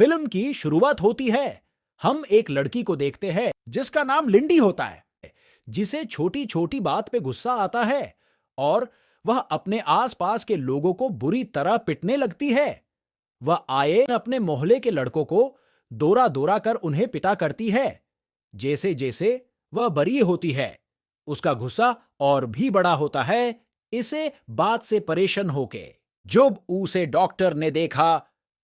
Film की शुरुआत होती है। हम एक लड़की को देखते हैं जिसका नाम लिंडी होता है, जिसे छोटी छोटी बात पे गुस्सा आता है और वह अपने आसपास के लोगों को बुरी तरह पिटने लगती है। वह आए अपने मोहल्ले के लड़कों को दौरा दौरा कर उन्हें पिटा करती है। जैसे जैसे वह बड़ी होती है, उसका गुस्सा और भी बड़ा होता है, इसे बात से परेशान होके। जब उसे डॉक्टर ने देखा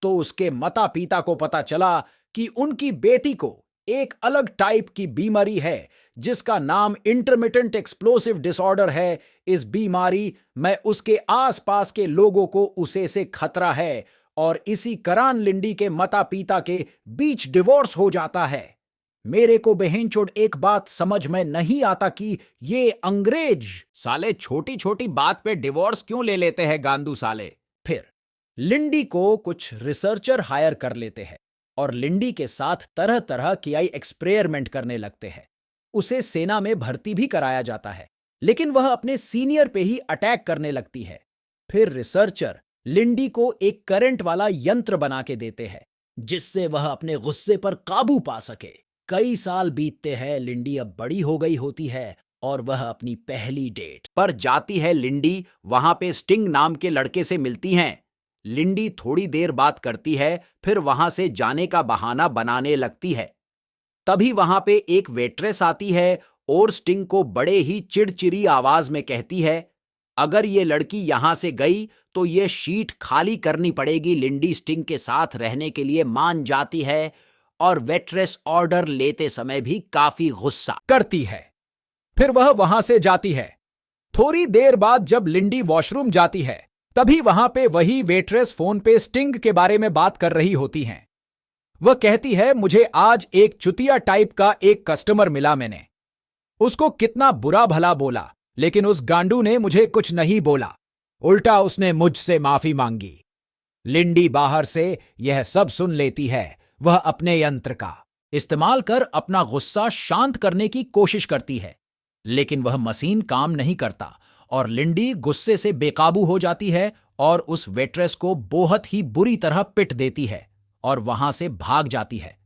तो उसके माता पिता को पता चला कि उनकी बेटी को एक अलग टाइप की बीमारी है जिसका नाम इंटरमिटेंट एक्सप्लोसिव डिसऑर्डर है। इस बीमारी में उसके आसपास के लोगों को उसे से खतरा है और इसी कारण लिंडी के माता पिता के बीच डिवोर्स हो जाता है। मेरे को बहनचोद एक बात समझ में नहीं आता कि ये अंग्रेज साले छोटी छोटी बात पे डिवोर्स क्यों ले लेते हैं गांडू साले। फिर लिंडी को कुछ रिसर्चर हायर कर लेते हैं और लिंडी के साथ तरह तरह की एक्सपेरिमेंट करने लगते हैं। उसे सेना में भर्ती भी कराया जाता है, लेकिन वह अपने सीनियर पे ही अटैक करने लगती है। फिर रिसर्चर लिंडी को एक करंट वाला यंत्र बना के देते हैं जिससे वह अपने गुस्से पर काबू पा सके। कई साल बीतते हैं, लिंडी अब बड़ी हो गई होती है और वह अपनी पहली डेट पर जाती है। लिंडी वहां पे स्टिंग नाम के लड़के से मिलती हैं। लिंडी थोड़ी देर बात करती है, फिर वहां से जाने का बहाना बनाने लगती है। तभी वहां पे एक वेट्रेस आती है और स्टिंग को बड़े ही चिड़चिड़ी आवाज में कहती है, अगर ये लड़की यहां से गई तो ये शीट खाली करनी पड़ेगी। लिंडी स्टिंग के साथ रहने के लिए मान जाती है और वेट्रेस ऑर्डर लेते समय भी काफी गुस्सा करती है। फिर वह वहां से जाती है। थोड़ी देर बाद जब लिंडी वॉशरूम जाती है, तभी वहां पे वही वेट्रेस फोन पे स्टिंग के बारे में बात कर रही होती हैं। वह कहती है, मुझे आज एक चुतिया टाइप का एक कस्टमर मिला, मैंने उसको कितना बुरा भला बोला, लेकिन उस गांडू ने मुझे कुछ नहीं बोला, उल्टा उसने मुझसे माफी मांगी। लिंडी बाहर से यह सब सुन लेती है। वह अपने यंत्र का इस्तेमाल कर अपना गुस्सा शांत करने की कोशिश करती है, लेकिन वह मशीन काम नहीं करता और लिंडी गुस्से से बेकाबू हो जाती है और उस वेट्रेस को बहुत ही बुरी तरह पिट देती है और वहां से भाग जाती है।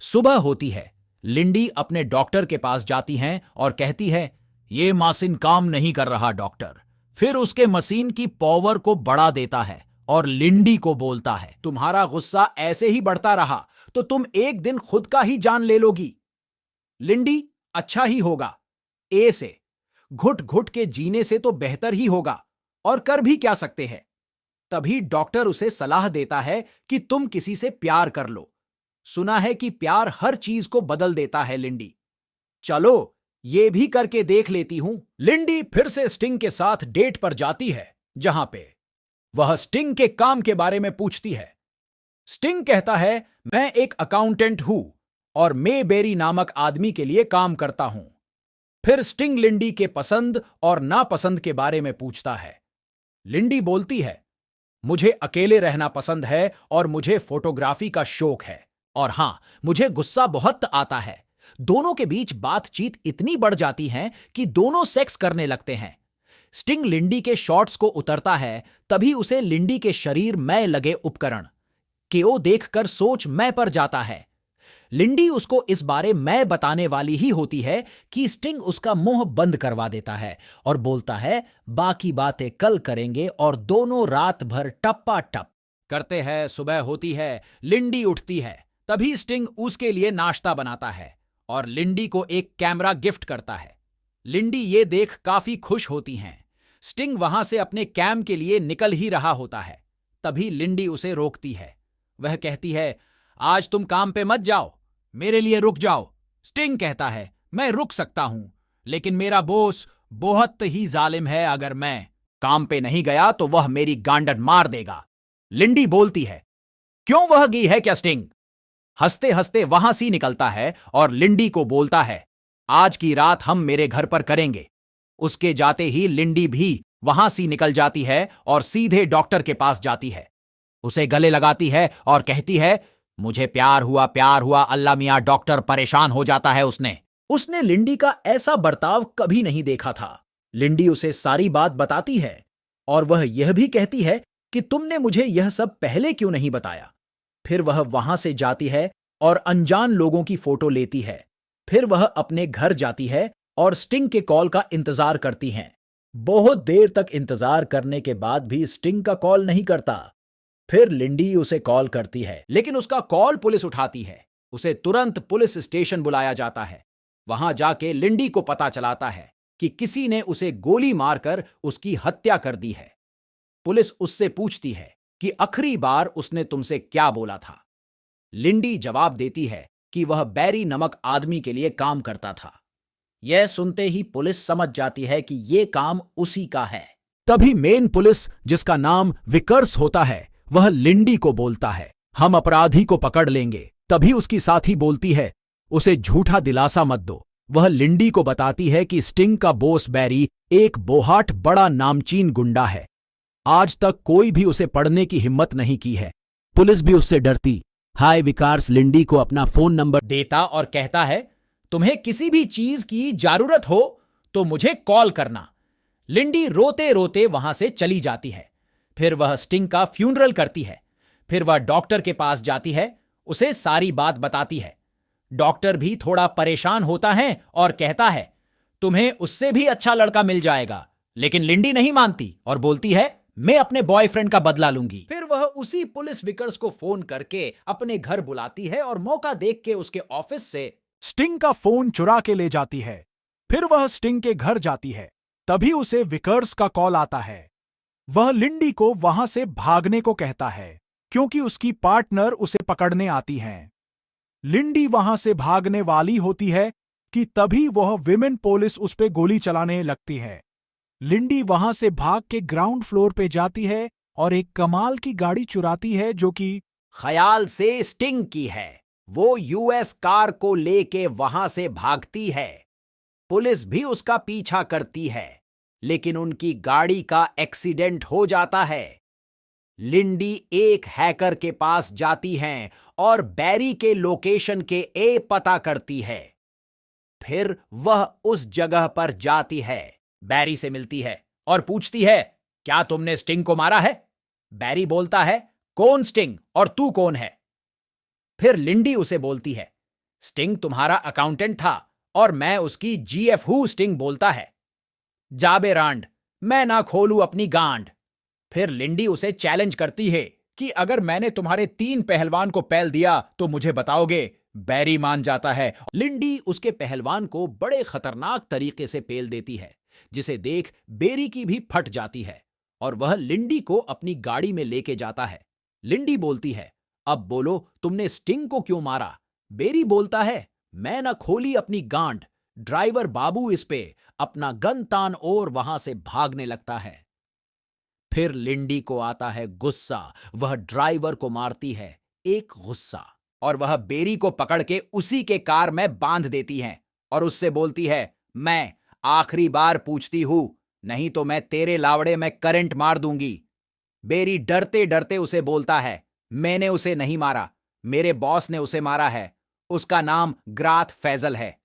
सुबह होती है। लिंडी अपने डॉक्टर के पास जाती हैं और कहती है, ये मशीन काम नहीं कर रहा डॉक्टर। फिर उसके मशीन की पावर को बढ़ा देता है और लिंडी को बोलता है, तुम्हारा गुस्सा ऐसे ही बढ़ता रहा तो तुम एक दिन खुद का ही जान ले लोगी। लिंडी, अच्छा ही होगा, ए से घुट घुट के जीने से तो बेहतर ही होगा, और कर भी क्या सकते हैं। तभी डॉक्टर उसे सलाह देता है कि तुम किसी से प्यार कर लो। सुना है कि प्यार हर चीज को बदल देता है लिंडी, चलो ये भी करके देख लेती हूं। लिंडी फिर से स्टिंग के साथ डेट पर जाती है, जहां पे वह स्टिंग के काम के बारे में पूछती है। स्टिंग कहता है, मैं एक अकाउंटेंट हूं और मेबेरी नामक आदमी के लिए काम करता हूं। फिर स्टिंग लिंडी के पसंद और नापसंद के बारे में पूछता है। लिंडी बोलती है, मुझे अकेले रहना पसंद है और मुझे फोटोग्राफी का शौक है, और हां, मुझे गुस्सा बहुत आता है। दोनों के बीच बातचीत इतनी बढ़ जाती है कि दोनों सेक्स करने लगते हैं। स्टिंग लिंडी के शॉर्ट्स को उतरता है, तभी उसे लिंडी के शरीर में लगे उपकरण केओ देखकर सोच में पर जाता है। लिंडी उसको इस बारे में बताने वाली ही होती है कि स्टिंग उसका मुंह बंद करवा देता है और बोलता है, बाकी बातें कल करेंगे, और दोनों रात भर टप्पा टप करते हैं। सुबह होती है, लिंडी उठती है, तभी स्टिंग उसके लिए नाश्ता बनाता है और लिंडी को एक कैमरा गिफ्ट करता है। लिंडी ये देख काफी खुश होती हैं। स्टिंग वहां से अपने कैम के लिए निकल ही रहा होता है, तभी लिंडी उसे रोकती है। वह कहती है, आज तुम काम पे मत जाओ, मेरे लिए रुक जाओ। स्टिंग कहता है, मैं रुक सकता हूं, लेकिन मेरा बॉस बहुत ही जालिम है, अगर मैं काम पे नहीं गया तो वह मेरी गांडन मार देगा। लिंडी बोलती है, क्यों वह गई है क्या स्टिंग? हंसते हंसते वहां से निकलता है और लिंडी को बोलता है, आज की रात हम मेरे घर पर करेंगे। उसके जाते ही लिंडी भी वहां से निकल जाती है और सीधे डॉक्टर के पास जाती है। उसे गले लगाती है और कहती है, मुझे प्यार हुआ, अल्लाह मियां। डॉक्टर परेशान हो जाता है। उसने लिंडी का ऐसा बर्ताव कभी नहीं देखा था। लिंडी उसे सारी बात बताती है और वह यह भी कहती है कि तुमने मुझे यह सब पहले क्यों नहीं बताया। फिर वह वहां से जाती है और अनजान लोगों की फोटो लेती है। फिर वह अपने घर जाती है और स्टिंग के कॉल का इंतजार करती हैं। बहुत देर तक इंतजार करने के बाद भी स्टिंग का कॉल नहीं करता। फिर लिंडी उसे कॉल करती है, लेकिन उसका कॉल पुलिस उठाती है। उसे तुरंत पुलिस स्टेशन बुलाया जाता है। वहां जाके लिंडी को पता चलाता है कि किसी ने उसे गोली मारकर उसकी हत्या कर दी है। पुलिस उससे पूछती है कि आखिरी बार उसने तुमसे क्या बोला था। लिंडी जवाब देती है कि वह बैरी नमक आदमी के लिए काम करता था। यह सुनते ही पुलिस समझ जाती है कि यह काम उसी का है। तभी मेन पुलिस, जिसका नाम विकर्स होता है, वह लिंडी को बोलता है, हम अपराधी को पकड़ लेंगे। तभी उसकी साथी बोलती है, उसे झूठा दिलासा मत दो। वह लिंडी को बताती है कि स्टिंग का बॉस बैरी एक बोहाट बड़ा नामचीन गुंडा है। आज तक कोई भी उसे पढ़ने की हिम्मत नहीं की है। पुलिस भी उससे डरती। हाय विकार्स लिंडी को अपना फोन नंबर देता और कहता है, तुम्हें किसी भी चीज की जरूरत हो तो मुझे कॉल करना। लिंडी रोते रोते वहां से चली जाती है। फिर वह स्टिंग का फ्यूनरल करती है। फिर वह डॉक्टर के पास जाती है, उसे सारी बात बताती है। डॉक्टर भी थोड़ा परेशान होता है और कहता है, तुम्हें उससे भी अच्छा लड़का मिल जाएगा। लेकिन लिंडी नहीं मानती और बोलती है, मैं अपने बॉयफ्रेंड का बदला लूंगी। फिर वह उसी पुलिस विकर्स को फोन करके अपने घर बुलाती है और मौका देख के उसके ऑफिस से स्टिंग का फोन चुरा के ले जाती है। फिर वह स्टिंग के घर जाती है। तभी उसे विकर्स का कॉल आता है। वह लिंडी को वहां से भागने को कहता है क्योंकि उसकी पार्टनर उसे पकड़ने आती हैं। लिंडी वहां से भागने वाली होती है कि तभी वह विमेन पुलिस उस पे गोली चलाने लगती है। लिंडी वहां से भाग के ग्राउंड फ्लोर पे जाती है और एक कमाल की गाड़ी चुराती है जो कि ख्याल से स्टिंग की है। वो यूएस कार को लेके वहां से भागती है। पुलिस भी उसका पीछा करती है, लेकिन उनकी गाड़ी का एक्सीडेंट हो जाता है। लिंडी एक हैकर के पास जाती हैं और बैरी के लोकेशन के पता करती है। फिर वह उस जगह पर जाती है, बैरी से मिलती है और पूछती है, क्या तुमने स्टिंग को मारा है? बैरी बोलता है, कौन स्टिंग और तू कौन है? फिर लिंडी उसे बोलती है, स्टिंग तुम्हारा अकाउंटेंट था और मैं उसकी जीएफ हूं। स्टिंग बोलता है, जाबे रांड, मैं ना खोलूं अपनी गांड। फिर लिंडी उसे चैलेंज करती है कि अगर मैंने तुम्हारे 3 पहलवान को पैल दिया तो मुझे बताओगे। बैरी मान जाता है। लिंडी उसके पहलवान को बड़े खतरनाक तरीके से पेल देती है, जिसे देख बेरी की भी फट जाती है और वह लिंडी को अपनी गाड़ी में लेके जाता है। लिंडी बोलती है, अब बोलो तुमने स्टिंग को क्यों मारा? बेरी बोलता है, मैं ना खोली अपनी गांड। ड्राइवर बाबू इस पे अपना गन तान और वहां से भागने लगता है। फिर लिंडी को आता है गुस्सा। वह ड्राइवर को मारती है, एक गुस्सा, और वह बेरी को पकड़ के उसी के कार में बांध देती है और उससे बोलती है, मैं आखिरी बार पूछती हूं, नहीं तो मैं तेरे लावड़े में करंट मार दूंगी। बेरी डरते डरते उसे बोलता है, मैंने उसे नहीं मारा, मेरे बॉस ने उसे मारा है। उसका नाम ग्राथ फैजल है।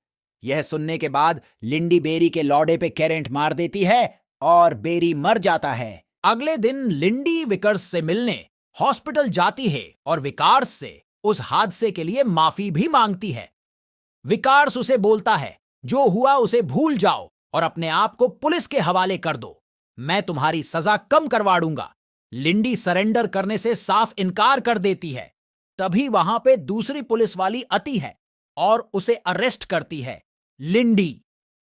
यह सुनने के बाद लिंडी बेरी के लौड़े पे करंट मार देती है और बेरी मर जाता है। अगले दिन लिंडी विकर्स से मिलने हॉस्पिटल जाती है और विकार्स से उस हादसे के लिए माफी भी मांगती है। विकार्स उसे बोलता है, जो हुआ उसे भूल जाओ और अपने आप को पुलिस के हवाले कर दो, मैं तुम्हारी सजा कम करवा दूंगा। लिंडी सरेंडर करने से साफ इनकार कर देती है। तभी वहां पे दूसरी पुलिस वाली आती है और उसे अरेस्ट करती है। लिंडी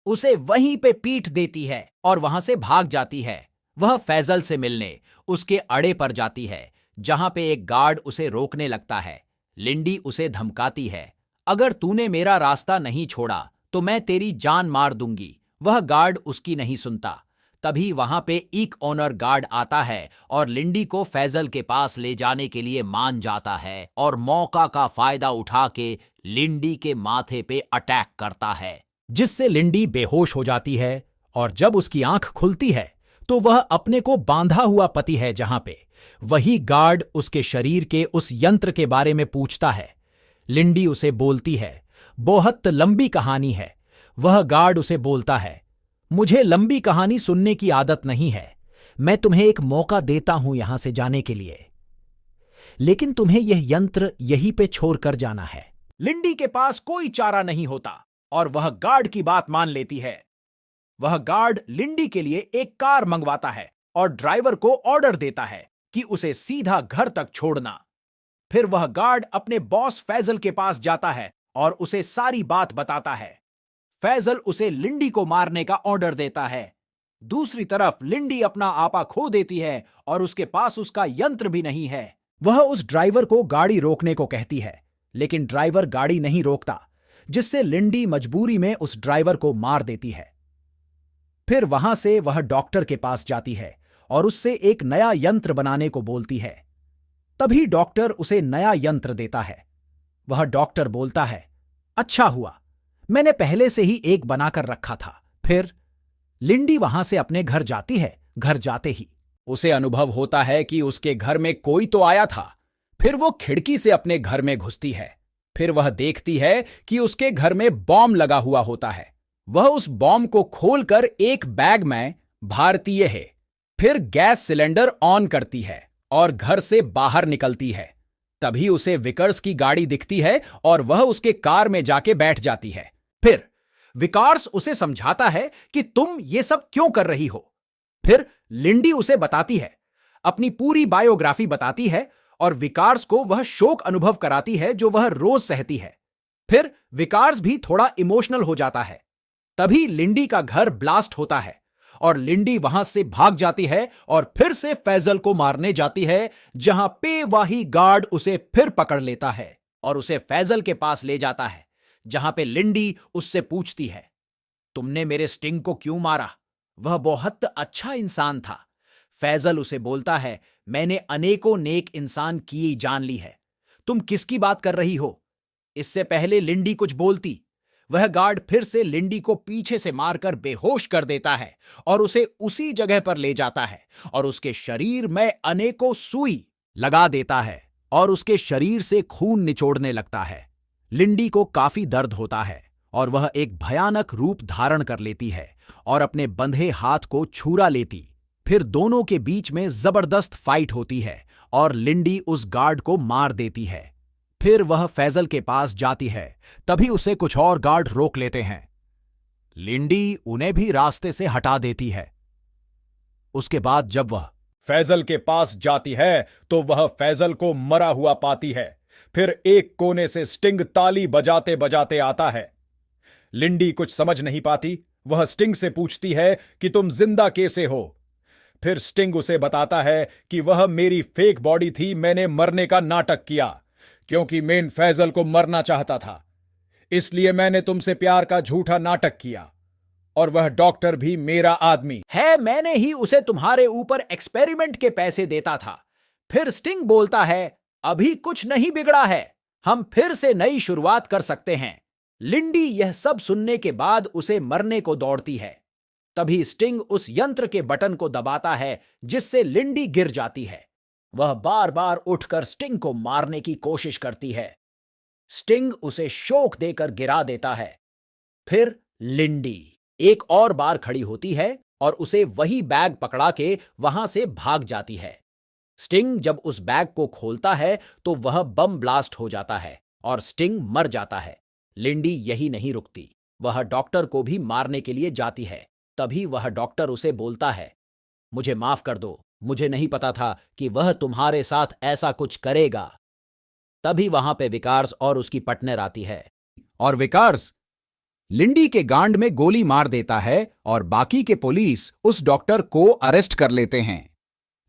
उसे वहीं पे पीट देती है और वहां से भाग जाती है। वह फैजल से मिलने उसके अड़े पर जाती है, जहां पे एक गार्ड उसे रोकने लगता है। लिंडी उसे धमकाती है, अगर तूने मेरा रास्ता नहीं छोड़ा तो मैं तेरी जान मार दूंगी। वह गार्ड उसकी नहीं सुनता। तभी वहां पे एक ऑनर गार्ड आता है और लिंडी को फैजल के पास ले जाने के लिए मान जाता है और मौका का फायदा उठा के लिंडी के माथे पे अटैक करता है, जिससे लिंडी बेहोश हो जाती है। और जब उसकी आंख खुलती है तो वह अपने को बांधा हुआ पति है, जहां पे वही गार्ड उसके शरीर के उस यंत्र के बारे में पूछता है। लिंडी उसे बोलती है, बहुत लंबी कहानी है। वह गार्ड उसे बोलता है, मुझे लंबी कहानी सुनने की आदत नहीं है, मैं तुम्हें एक मौका देता हूं यहां से जाने के लिए। लेकिन तुम्हें यह यंत्र यहीं पे छोड़कर जाना है। लिंडी के पास कोई चारा नहीं होता और वह गार्ड की बात मान लेती है। वह गार्ड लिंडी के लिए एक कार मंगवाता है और ड्राइवर को ऑर्डर देता है कि उसे सीधा घर तक छोड़ना। फिर वह गार्ड अपने बॉस फैजल के पास जाता है और उसे सारी बात बताता है। फैजल उसे लिंडी को मारने का ऑर्डर देता है। दूसरी तरफ लिंडी अपना आपा खो देती है और उसके पास उसका यंत्र भी नहीं है। वह उस ड्राइवर को गाड़ी रोकने को कहती है, लेकिन ड्राइवर गाड़ी नहीं रोकता, जिससे लिंडी मजबूरी में उस ड्राइवर को मार देती है। फिर वहां से वह डॉक्टर के पास जाती है और उससे एक नया यंत्र बनाने को बोलती है। तभी डॉक्टर उसे नया यंत्र देता है। वह डॉक्टर बोलता है, अच्छा हुआ, मैंने पहले से ही एक बनाकर रखा था। फिर लिंडी वहां से अपने घर जाती है। घर जाते ही उसे अनुभव होता है कि उसके घर में कोई तो आया था। फिर वो खिड़की से अपने घर में घुसती है। फिर वह देखती है कि उसके घर में बॉम्ब लगा हुआ होता है। वह उस बॉम्ब को खोलकर एक बैग में भारतीय है। फिर गैस सिलेंडर ऑन करती है और घर से बाहर निकलती है। तभी उसे विकर्स की गाड़ी दिखती है और वह उसके कार में जाके बैठ जाती है। फिर विकार्स उसे समझाता है कि तुम ये सब क्यों कर रही हो। फिर लिंडी उसे बताती है, अपनी पूरी बायोग्राफी बताती है और विकार्स को वह शोक अनुभव कराती है जो वह रोज सहती है। फिर विकार्स भी थोड़ा इमोशनल हो जाता है। तभी लिंडी का घर ब्लास्ट होता है और लिंडी वहां से भाग जाती है और फिर से फैजल को मारने जाती है, जहां पेवाही गार्ड उसे फिर पकड़ लेता है और उसे फैजल के पास ले जाता है, जहां पे लिंडी उससे पूछती है, तुमने मेरे स्टिंग को क्यों मारा? वह बहुत अच्छा इंसान था। फैजल उसे बोलता है, मैंने अनेकों नेक इंसान की जान ली है। तुम किसकी बात कर रही हो? इससे पहले लिंडी कुछ बोलती, वह गार्ड फिर से लिंडी को पीछे से मारकर बेहोश कर देता है और उसे उसी जगह पर ले जाता है और उसके शरीर में अनेकों सुई लगा देता है और उसके शरीर से खून निचोड़ने लगता है। लिंडी को काफी दर्द होता है और वह एक भयानक रूप धारण कर लेती है और अपने बंधे हाथ को छुरा लेती। फिर दोनों के बीच में जबरदस्त फाइट होती है और लिंडी उस गार्ड को मार देती है। फिर वह फैजल के पास जाती है। तभी उसे कुछ और गार्ड रोक लेते हैं। लिंडी उन्हें भी रास्ते से हटा देती है। उसके बाद जब वह फैजल के पास जाती है तो वह फैजल को मरा हुआ पाती है। फिर एक कोने से स्टिंग ताली बजाते बजाते आता है। लिंडी कुछ समझ नहीं पाती। वह स्टिंग से पूछती है कि तुम जिंदा कैसे हो? फिर स्टिंग उसे बताता है कि वह मेरी फेक बॉडी थी, मैंने मरने का नाटक किया क्योंकि मैं फैजल को मरना चाहता था, इसलिए मैंने तुमसे प्यार का झूठा नाटक किया और वह डॉक्टर भी मेरा आदमी है, मैंने ही उसे तुम्हारे ऊपर एक्सपेरिमेंट के पैसे देता था। फिर स्टिंग बोलता है, अभी कुछ नहीं बिगड़ा है, हम फिर से नई शुरुआत कर सकते हैं। लिंडी यह सब सुनने के बाद उसे मरने को दौड़ती है। तभी स्टिंग उस यंत्र के बटन को दबाता है जिससे लिंडी गिर जाती है। वह बार बार उठकर स्टिंग को मारने की कोशिश करती है। स्टिंग उसे शोक देकर गिरा देता है। फिर लिंडी एक और बार खड़ी होती है और उसे वही बैग पकड़ा के वहां से भाग जाती है। स्टिंग जब उस बैग को खोलता है तो वह बम ब्लास्ट हो जाता है और स्टिंग मर जाता है। लिंडी यही नहीं रुकती, वह डॉक्टर को भी मारने के लिए जाती है। तभी वह डॉक्टर उसे बोलता है, मुझे माफ कर दो, मुझे नहीं पता था कि वह तुम्हारे साथ ऐसा कुछ करेगा। तभी वहां पे विकार्स और उसकी पार्टनर आती है और विकार्स लिंडी के गांड में गोली मार देता है और बाकी के पुलिस उस डॉक्टर को अरेस्ट कर लेते हैं।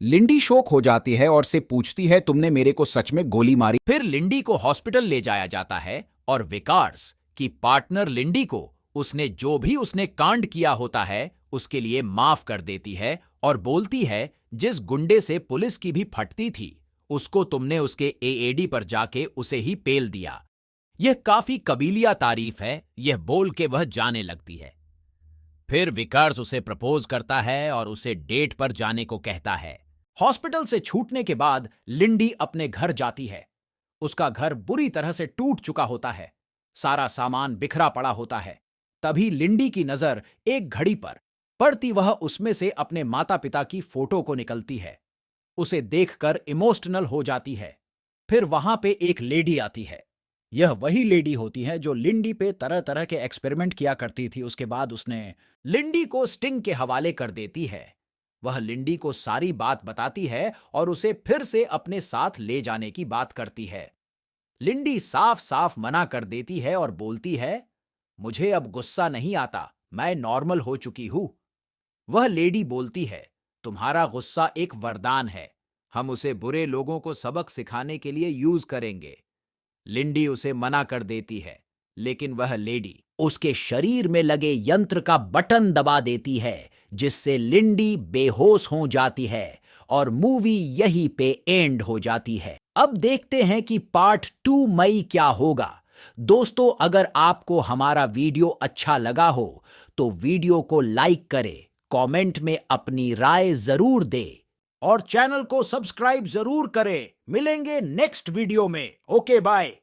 लिंडी शॉक हो जाती है और से पूछती है, तुमने मेरे को सच में गोली मारी? फिर लिंडी को हॉस्पिटल ले जाया जाता है और विकार्स की पार्टनर लिंडी को उसने जो भी उसने कांड किया होता है उसके लिए माफ कर देती है और बोलती है, जिस गुंडे से पुलिस की भी फटती थी उसको तुमने उसके एएडी पर जाके उसे ही पेल दिया। यह काफी कबीलिया तारीफ है, यह बोल के वह जाने लगती है। फिर विकार्स उसे प्रपोज करता है और उसे डेट पर जाने को कहता है। हॉस्पिटल से छूटने के बाद लिंडी अपने घर जाती है। उसका घर बुरी तरह से टूट चुका होता है, सारा सामान बिखरा पड़ा होता है। तभी लिंडी की नजर एक घड़ी पर पड़ती, वह उसमें से अपने माता पिता की फोटो को निकलती है। उसे देखकर इमोशनल हो जाती है। फिर वहां पे एक लेडी आती है। यह वही लेडी होती है जो लिंडी पे तरह तरह के एक्सपेरिमेंट किया करती थी। उसके बाद उसने लिंडी को स्टिंग के हवाले कर देती है। वह लिंडी को सारी बात बताती है और उसे फिर से अपने साथ ले जाने की बात करती है। लिंडी साफ साफ मना कर देती है और बोलती है, मुझे अब गुस्सा नहीं आता, मैं नॉर्मल हो चुकी हूं। वह लेडी बोलती है, तुम्हारा गुस्सा एक वरदान है, हम उसे बुरे लोगों को सबक सिखाने के लिए यूज करेंगे। लिंडी उसे मना कर देती है, लेकिन वह लेडी उसके शरीर में लगे यंत्र का बटन दबा देती है, जिससे लिंडी बेहोश हो जाती है और मूवी यहीं पे एंड हो जाती है। अब देखते हैं कि पार्ट 2 मई क्या होगा। दोस्तों, अगर आपको हमारा वीडियो अच्छा लगा हो तो वीडियो को लाइक करें, कमेंट में अपनी राय जरूर दें और चैनल को सब्सक्राइब जरूर करें। मिलेंगे नेक्स्ट वीडियो में। Okay, bye.